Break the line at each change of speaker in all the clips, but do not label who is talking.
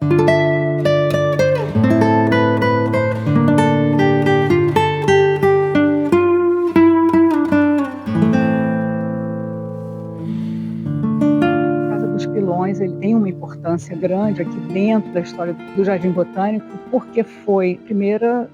Casa dos Pilões, ele tem uma importância grande aqui dentro da história do Jardim Botânico, porque foi a primeira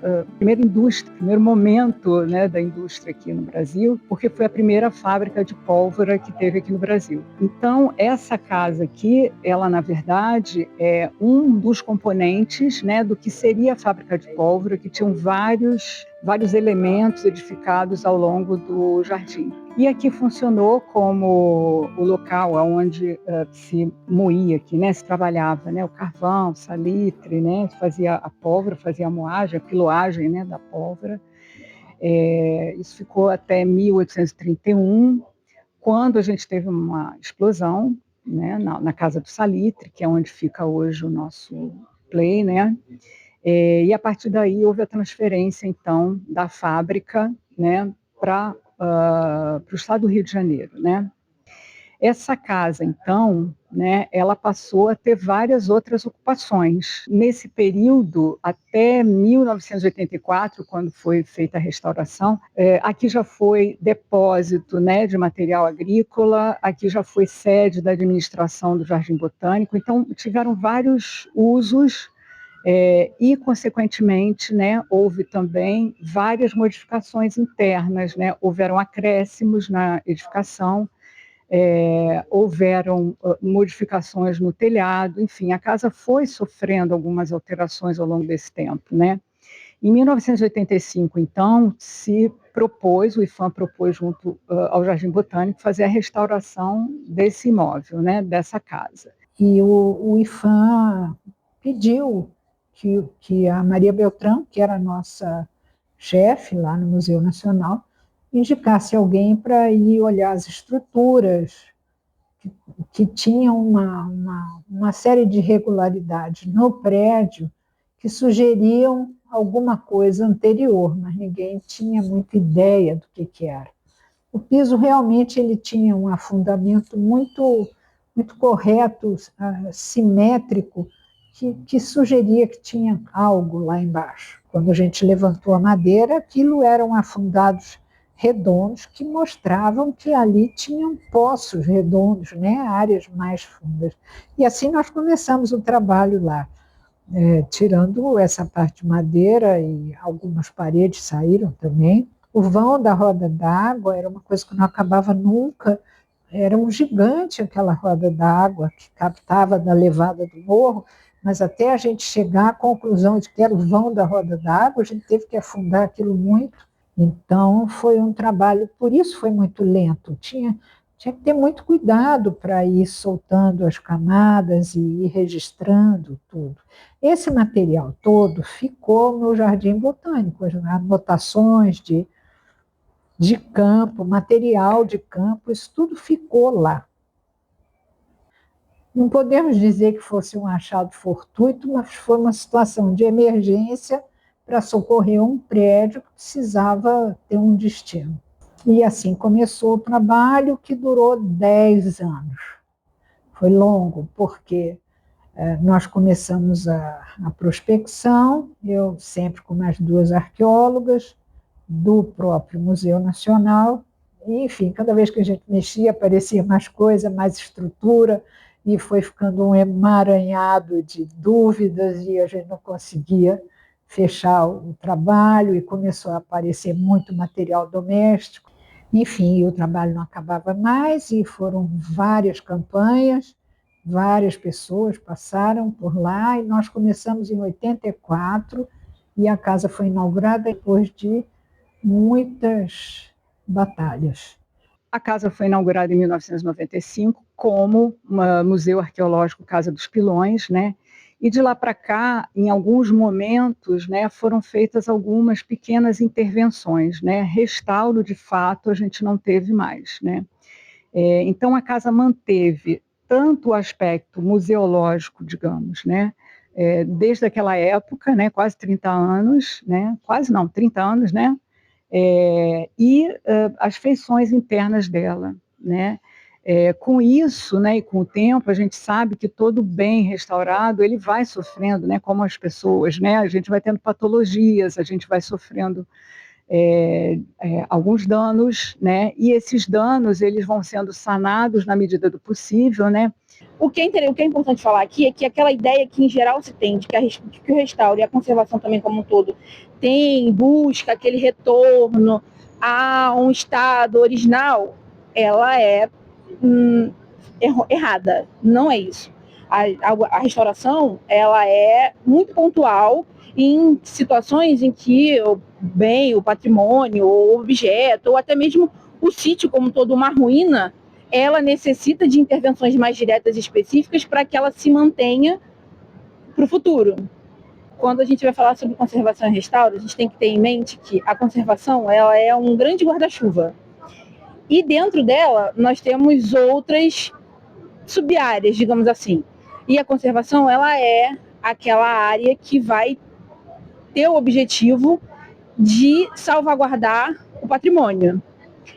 indústria, primeiro momento, né, da indústria aqui no Brasil, porque foi a primeira fábrica de pólvora que teve aqui no Brasil. Então, essa casa aqui, ela, na verdade, é um dos componentes, né, do que seria a fábrica de pólvora, que tinham vários elementos edificados ao longo do jardim. E aqui funcionou como o local onde se moía aqui, né? Se trabalhava, né? O carvão, o salitre, né? Fazia a pólvora, fazia a moagem, a piloagem, né? Da pólvora. Isso ficou até 1831, quando a gente teve uma explosão, né? Na Casa do Salitre, que é onde fica hoje o nosso Play, né? E a partir daí houve a transferência, então, da fábrica, né, para o estado do Rio de Janeiro, né? Essa casa, então, né, ela passou a ter várias outras ocupações. Nesse período, até 1984, quando foi feita a restauração, aqui já foi depósito, né, de material agrícola, aqui já foi sede da administração do Jardim Botânico, então tiveram vários usos. E, consequentemente, né, houve também várias modificações internas, né? Houveram acréscimos na edificação, houveram modificações no telhado, enfim, a casa foi sofrendo algumas alterações ao longo desse tempo, né? Em 1985, então, o IPHAN propôs junto ao Jardim Botânico fazer a restauração desse imóvel, né, dessa casa.
E o IPHAN pediu que a Maria Beltrão, que era a nossa chefe lá no Museu Nacional, indicasse alguém para ir olhar as estruturas, que tinham uma série de irregularidades no prédio que sugeriam alguma coisa anterior, mas ninguém tinha muita ideia do que era. O piso realmente ele tinha um afundamento muito correto, simétrico, que sugeria que tinha algo lá embaixo. Quando a gente levantou a madeira, aquilo eram afundados redondos que mostravam que ali tinham poços redondos, né, áreas mais fundas. E assim nós começamos o trabalho lá, tirando essa parte de madeira e algumas paredes saíram também. O vão da roda d'água era uma coisa que não acabava nunca, era um gigante aquela roda d'água que captava da levada do morro, mas até a gente chegar à conclusão de que era o vão da roda d'água, a gente teve que afundar aquilo muito. Então foi um trabalho, por isso foi muito lento, tinha que ter muito cuidado para ir soltando as camadas e ir registrando tudo. Esse material todo ficou no Jardim Botânico, as anotações de campo, material de campo, isso tudo ficou lá. Não podemos dizer que fosse um achado fortuito, mas foi uma situação de emergência para socorrer um prédio que precisava ter um destino. E assim começou o trabalho, que durou 10 anos. Foi longo, porque nós começamos a prospecção, eu sempre com mais 2 arqueólogas do próprio Museu Nacional, e, enfim, cada vez que a gente mexia aparecia mais coisa, mais estrutura, e foi ficando um emaranhado de dúvidas, e a gente não conseguia fechar o trabalho, e começou a aparecer muito material doméstico. Enfim, o trabalho não acabava mais, e foram várias campanhas, várias pessoas passaram por lá, e nós começamos em 84, e a casa foi inaugurada depois de muitas batalhas.
A casa foi inaugurada em 1995 como Museu Arqueológico Casa dos Pilões, né? E de lá para cá, em alguns momentos, né, foram feitas algumas pequenas intervenções, né? Restauro, de fato, a gente não teve mais, né? Então, a casa manteve tanto o aspecto museológico, digamos, né? Desde aquela época, né, quase 30 anos, né? Quase não, 30 anos, né? E as feições internas dela, né? Com isso, né, e com o tempo, a gente sabe que todo bem restaurado ele vai sofrendo, né, como as pessoas, né, a gente vai tendo patologias, a gente vai sofrendo alguns danos, né, e esses danos eles vão sendo sanados na medida do possível, né.
O que é importante falar aqui é que aquela ideia que em geral se tem de que o restauro e a conservação também como um todo busca aquele retorno a um estado original, ela é errada. Não é isso. A restauração ela é muito pontual em situações em que o bem, o patrimônio, o objeto, ou até mesmo o sítio como todo, uma ruína, ela necessita de intervenções mais diretas e específicas para que ela se mantenha para o futuro. Quando a gente vai falar sobre conservação e restauro, a gente tem que ter em mente que a conservação ela é um grande guarda-chuva. E dentro dela, nós temos outras sub-áreas, digamos assim. E a conservação ela é aquela área que vai ter o objetivo de salvaguardar o patrimônio.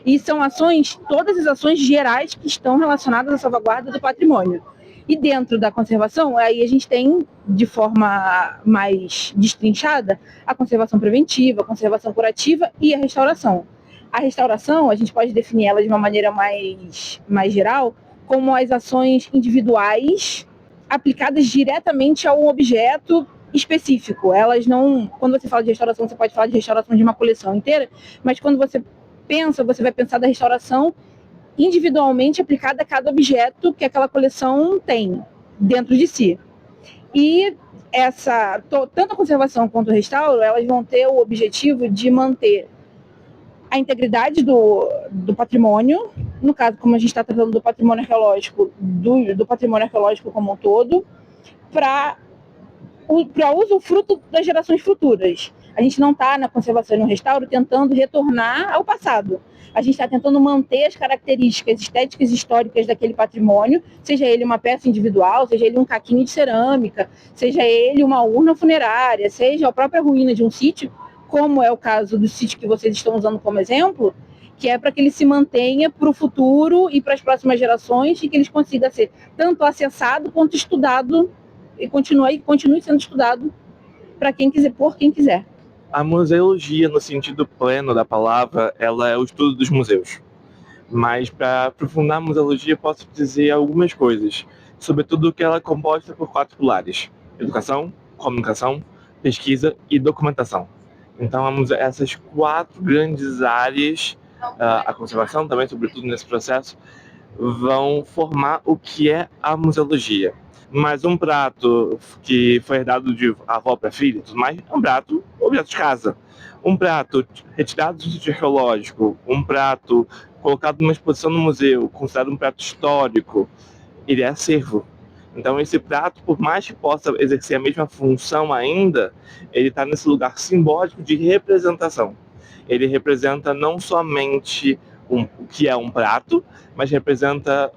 E são ações, todas as ações gerais que estão relacionadas à salvaguarda do patrimônio. E dentro da conservação, aí a gente tem, de forma mais destrinchada, a conservação preventiva, a conservação curativa e a restauração. A restauração, a gente pode definir ela de uma maneira mais geral, como as ações individuais aplicadas diretamente a um objeto específico. Elas não, quando você fala de restauração, você pode falar de restauração de uma coleção inteira, mas quando você vai pensar da restauração individualmente aplicada a cada objeto que aquela coleção tem dentro de si. E tanto a conservação quanto o restauro, elas vão ter o objetivo de manter a integridade do patrimônio, no caso, como a gente está tratando do patrimônio arqueológico, do patrimônio arqueológico como um todo, para uso fruto das gerações futuras. A gente não está na conservação e no restauro tentando retornar ao passado. A gente está tentando manter as características estéticas e históricas daquele patrimônio, seja ele uma peça individual, seja ele um caquinho de cerâmica, seja ele uma urna funerária, seja a própria ruína de um sítio, como é o caso do sítio que vocês estão usando como exemplo, que é para que ele se mantenha para o futuro e para as próximas gerações e que ele consiga ser tanto acessado quanto estudado e continue sendo estudado para quem quiser, por quem quiser.
A museologia, no sentido pleno da palavra, ela é o estudo dos museus. Mas para aprofundar a museologia, posso dizer algumas coisas, sobretudo que ela é composta por 4 pilares: educação, comunicação, pesquisa e documentação. Então, essas 4 grandes áreas, a conservação também, sobretudo nesse processo, vão formar o que é a museologia. Mas um prato que foi herdado de avó para filha e tudo mais, é um prato, objeto de casa. Um prato retirado do sítio arqueológico, um prato colocado numa exposição no museu, considerado um prato histórico, ele é acervo. Então esse prato, por mais que possa exercer a mesma função ainda, ele está nesse lugar simbólico de representação. Ele representa não somente o que é um prato, mas representa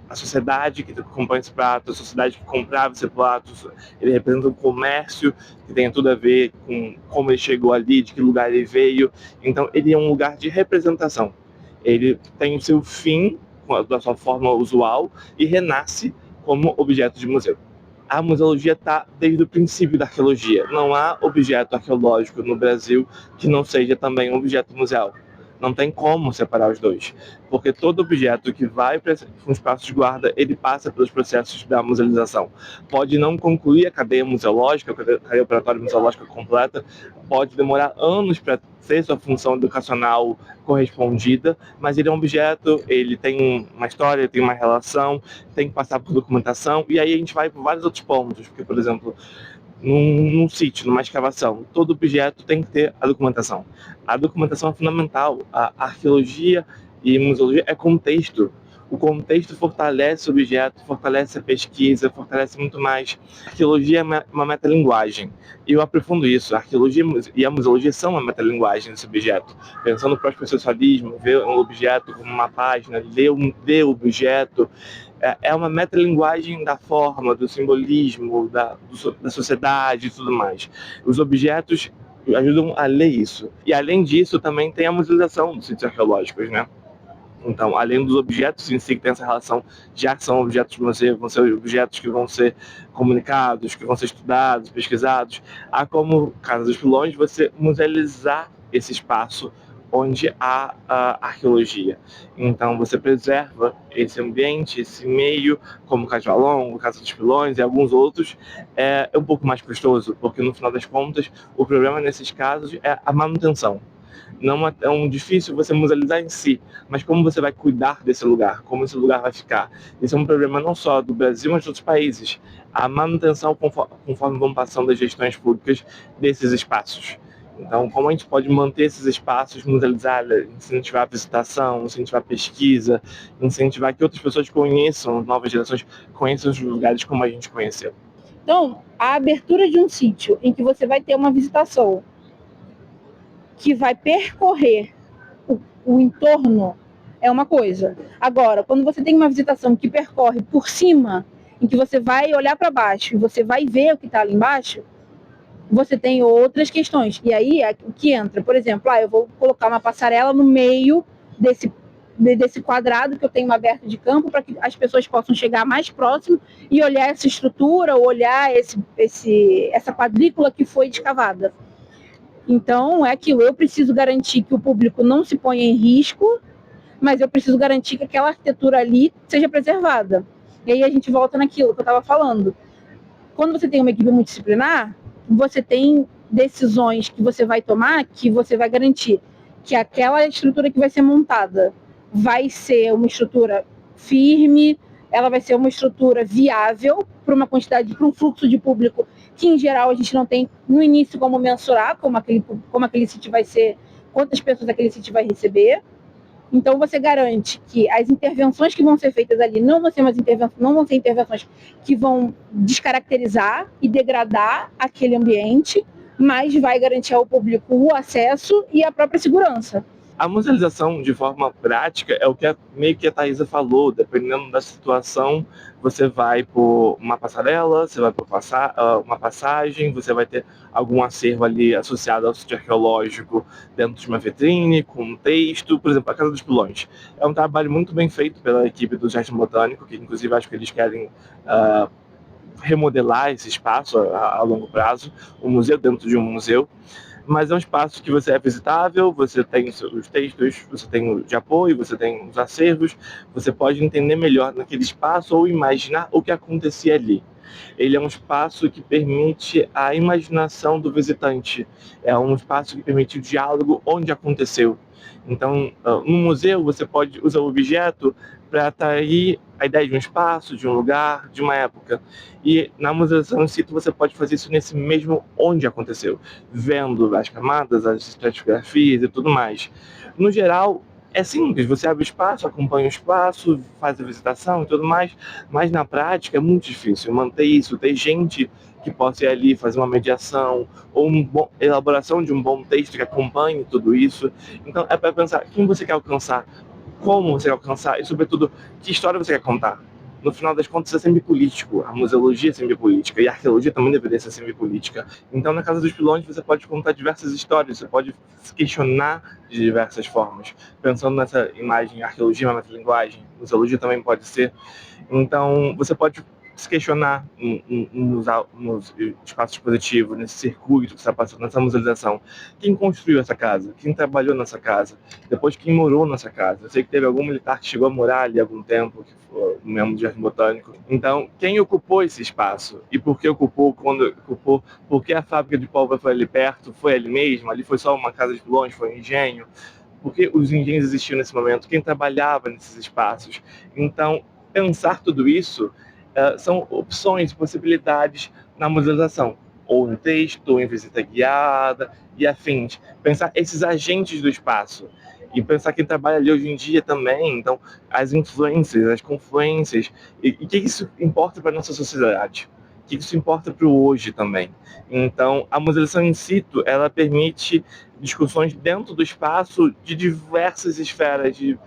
a sociedade que compõe esse prato, a sociedade que comprava esse prato. Ele representa um comércio que tem tudo a ver com como ele chegou ali, de que lugar ele veio. Então ele é um lugar de representação. Ele tem o seu fim da sua forma usual e renasce como objeto de museu. A museologia está desde o princípio da arqueologia. Não há objeto arqueológico no Brasil que não seja também um objeto museal. Não tem como separar os dois, porque todo objeto que vai para um espaço de guarda, ele passa pelos processos da musealização. Pode não concluir a cadeia museológica, a cadeia operatória museológica completa, pode demorar anos para ter sua função educacional correspondida, mas ele é um objeto, ele tem uma história, tem uma relação, tem que passar por documentação, e aí a gente vai por vários outros pontos, porque, por exemplo, num sítio, numa escavação, todo objeto tem que ter a documentação. A documentação é fundamental. A arqueologia e museologia é contexto. O contexto fortalece o objeto, fortalece a pesquisa, fortalece muito mais. A arqueologia é uma metalinguagem. E eu aprofundo isso. A arqueologia e a museologia são uma metalinguagem desse objeto. Pensando no pós-processualismo, ver um objeto como uma página, ler o objeto, é uma metalinguagem da forma, do simbolismo, da sociedade e tudo mais. Os objetos ajudam a ler isso. E além disso, também tem a musealização dos sítios arqueológicos, né? Então, além dos objetos em si que tem essa relação, já que são objetos de museu, vão ser objetos que vão ser comunicados, que vão ser estudados, pesquisados, há como, Casa dos Pilões, você musealizar esse espaço onde há a arqueologia. Então, você preserva esse ambiente, esse meio, como Casualongo, Casa dos Pilões e alguns outros. É um pouco mais custoso, porque no final das contas, o problema nesses casos é a manutenção. Não é tão difícil você musealizar em si, mas como você vai cuidar desse lugar, como esse lugar vai ficar. Isso é um problema não só do Brasil, mas de outros países. A manutenção conforme vão passando as gestões públicas desses espaços. Então, como a gente pode manter esses espaços, musealizar, incentivar a visitação, incentivar a pesquisa, incentivar que outras pessoas conheçam, novas gerações conheçam os lugares como a gente conheceu.
Então, a abertura de um sítio em que você vai ter uma visitação que vai percorrer o entorno é uma coisa. Agora, quando você tem uma visitação que percorre por cima, em que você vai olhar para baixo e você vai ver o que está ali embaixo, você tem outras questões. E aí é o que entra. Por exemplo, eu vou colocar uma passarela no meio desse quadrado que eu tenho aberto de campo para que as pessoas possam chegar mais próximo e olhar essa estrutura, ou olhar essa quadrícula que foi escavada. Então, é aquilo. Eu preciso garantir que o público não se ponha em risco, mas eu preciso garantir que aquela arquitetura ali seja preservada. E aí a gente volta naquilo que eu estava falando. Quando você tem uma equipe multidisciplinar, você tem decisões que você vai tomar, que você vai garantir que aquela estrutura que vai ser montada vai ser uma estrutura firme, ela vai ser uma estrutura viável para uma quantidade, para um fluxo de público que, em geral, a gente não tem no início como mensurar, como aquele sítio vai ser, quantas pessoas aquele sítio vai receber. Então, você garante que as intervenções que vão ser feitas ali não vão ser intervenções que vão descaracterizar e degradar aquele ambiente, mas vai garantir ao público o acesso e a própria segurança.
A musealização, de forma prática, é o que meio que a Thaisa falou. Dependendo da situação, você vai por uma passarela, você vai por uma passagem, você vai ter algum acervo ali associado ao sítio arqueológico dentro de uma vitrine, com um texto. Por exemplo, a Casa dos Pilões. É um trabalho muito bem feito pela equipe do Jardim Botânico, que inclusive acho que eles querem remodelar esse espaço a longo prazo, um museu dentro de um museu. Mas é um espaço que você é visitável, você tem os textos, você tem o de apoio, você tem os acervos, você pode entender melhor naquele espaço ou imaginar o que acontecia ali. Ele é um espaço que permite a imaginação do visitante, é um espaço que permite o diálogo onde aconteceu. Então, no museu, você pode usar o objeto para atrair a ideia de um espaço, de um lugar, de uma época. E na musealização in situ, você pode fazer isso nesse mesmo onde aconteceu, vendo as camadas, as estratigrafias e tudo mais. No geral, é simples, você abre o espaço, acompanha o espaço, faz a visitação e tudo mais, mas na prática é muito difícil manter isso, ter gente que possa ir ali fazer uma mediação ou elaboração de um bom texto que acompanhe tudo isso. Então é para pensar quem você quer alcançar, como você quer alcançar e, sobretudo, que história você quer contar. No final das contas, é sempre político. A museologia é sempre política e a arqueologia também deveria ser sempre política. Então, na Casa dos Pilões, você pode contar diversas histórias, você pode se questionar de diversas formas. Pensando nessa imagem, arqueologia é uma metalinguagem, museologia também pode ser. Então, você pode se questionar nos espaços positivos, nesse circuito que está passando, nessa musealização. Quem construiu essa casa? Quem trabalhou nessa casa? Depois, quem morou nessa casa? Eu sei que teve algum militar que chegou a morar ali há algum tempo, que foi um membro do Jardim Botânico. Então, quem ocupou esse espaço? E por que ocupou? Quando ocupou? Por que a fábrica de pólvora foi ali perto? Foi ali mesmo? Ali foi só uma casa de pilões? Foi um engenho? Por que os engenhos existiam nesse momento? Quem trabalhava nesses espaços? Então, pensar tudo isso são opções, possibilidades na musealização, ou no texto, ou em visita guiada e afins. Pensar esses agentes do espaço e pensar quem trabalha ali hoje em dia também, então as influências, as confluências, e o que isso importa para a nossa sociedade, o que isso importa para o hoje também. Então a musealização in situ, ela permite discussões dentro do espaço de diversas esferas de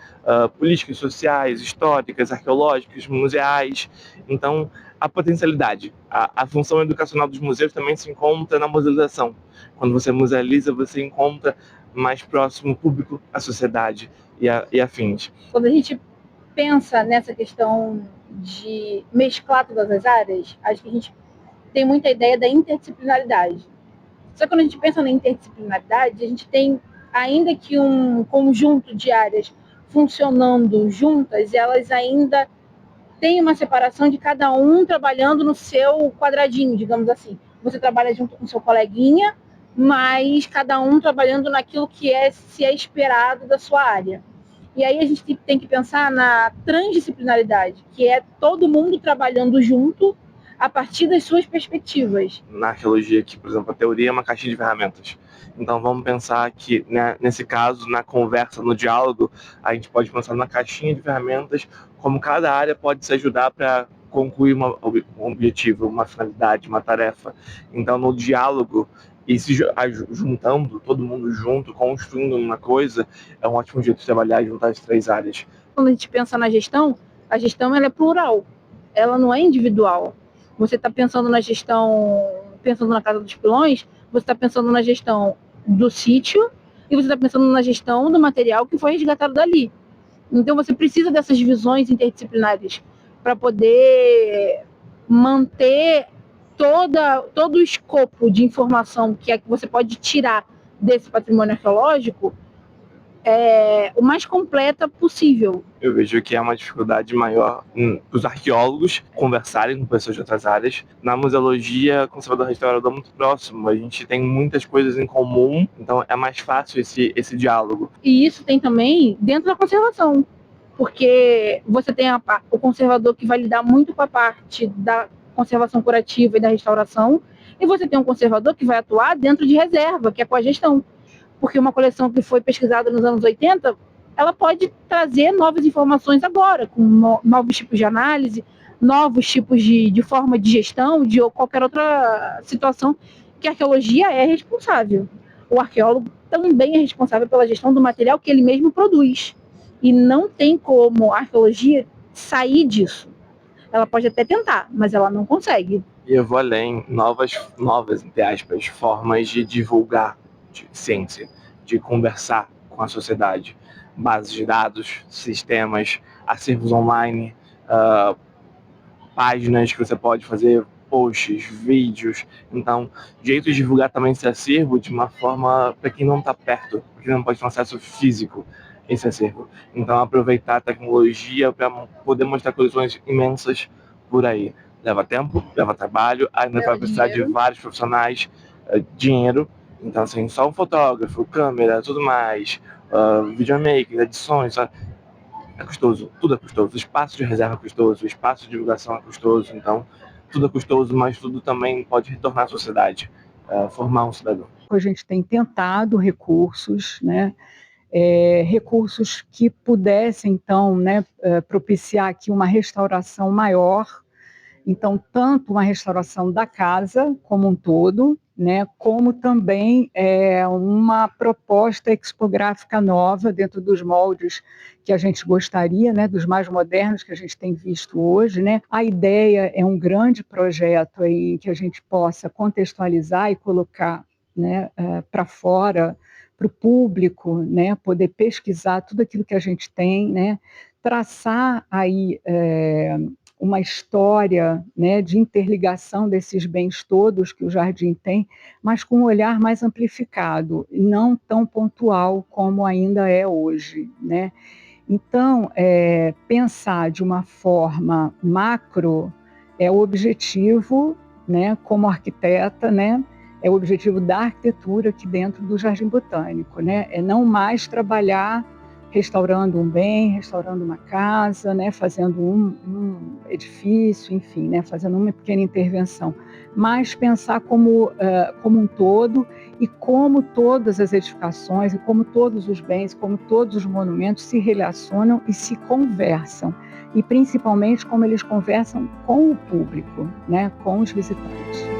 políticas sociais, históricas, arqueológicas, museais. Então, a potencialidade, a função educacional dos museus também se encontra na musealização. Quando você musealiza, você encontra mais próximo ao público, à sociedade e afins.
Quando a gente pensa nessa questão de mesclar todas as áreas, acho que a gente tem muita ideia da interdisciplinaridade. Só que quando a gente pensa na interdisciplinaridade, a gente tem, ainda que um conjunto de áreas funcionando juntas, elas ainda têm uma separação de cada um trabalhando no seu quadradinho, digamos assim. Você trabalha junto com seu coleguinha, mas cada um trabalhando naquilo que se é esperado da sua área. E aí a gente tem que pensar na transdisciplinaridade, que é todo mundo trabalhando junto a partir das suas perspectivas.
Na arqueologia aqui, por exemplo, a teoria é uma caixinha de ferramentas. Então vamos pensar que, né, nesse caso, na conversa, no diálogo, a gente pode pensar na caixinha de ferramentas, como cada área pode se ajudar para concluir um objetivo, uma finalidade, uma tarefa. Então no diálogo, e se juntando, todo mundo junto, construindo uma coisa, é um ótimo jeito de trabalhar e juntar as 3 áreas.
Quando a gente pensa na gestão, a gestão ela é plural, ela não é individual. Você está pensando na gestão, pensando na Casa dos Pilões, você está pensando na gestão do sítio e você está pensando na gestão do material que foi resgatado dali. Então você precisa dessas visões interdisciplinares para poder manter todo o escopo de informação que você pode tirar desse patrimônio arqueológico o mais completa possível.
Eu vejo que é uma dificuldade maior para os arqueólogos conversarem com pessoas de outras áreas. Na museologia, conservador-restaurador é muito próximo, a gente tem muitas coisas em comum, então é mais fácil esse diálogo.
E isso tem também dentro da conservação, porque você tem o conservador que vai lidar muito com a parte da conservação curativa e da restauração, e você tem um conservador que vai atuar dentro de reserva, que é com a gestão. Porque uma coleção que foi pesquisada nos anos 80, ela pode trazer novas informações agora, com novos tipos de análise, novos tipos de forma de gestão, de qualquer outra situação que a arqueologia é responsável. O arqueólogo também é responsável pela gestão do material que ele mesmo produz. E não tem como a arqueologia sair disso. Ela pode até tentar, mas ela não consegue.
E eu vou além, novas, entre aspas, formas de divulgar de ciência, de conversar com a sociedade. Bases de dados, sistemas, acervos online, páginas que você pode fazer posts, vídeos. Então, jeito de divulgar também esse acervo de uma forma para quem não está perto, porque não pode ter um acesso físico a esse acervo. Então, aproveitar a tecnologia para poder mostrar coleções imensas por aí. Leva tempo, leva trabalho, ainda vai precisar de vários profissionais, dinheiro. Então, assim, só um fotógrafo, câmera, tudo mais, videomaker, edições, é custoso, tudo é custoso. O espaço de reserva é custoso, o espaço de divulgação é custoso. Então, tudo é custoso, mas tudo também pode retornar à sociedade, formar um cidadão.
A gente tem tentado recursos, né? Recursos que pudessem, então, né, propiciar aqui uma restauração maior. Então, tanto uma restauração da casa como um todo, né, como também uma proposta expográfica nova dentro dos moldes que a gente gostaria, né, dos mais modernos que a gente tem visto hoje, né. A ideia é um grande projeto aí que a gente possa contextualizar e colocar, né, para fora, para o público, né, poder pesquisar tudo aquilo que a gente tem, né, traçar aí uma história, né, de interligação desses bens todos que o jardim tem, mas com um olhar mais amplificado, e não tão pontual como ainda é hoje, né? Então, pensar de uma forma macro é o objetivo, né, como arquiteta, né, é o objetivo da arquitetura aqui dentro do Jardim Botânico, né? É não mais trabalhar restaurando um bem, restaurando uma casa, né, fazendo um edifício, enfim, né, fazendo uma pequena intervenção, mas pensar como um todo e como todas as edificações, e como todos os bens, como todos os monumentos se relacionam e se conversam, e principalmente como eles conversam com o público, né, com os visitantes.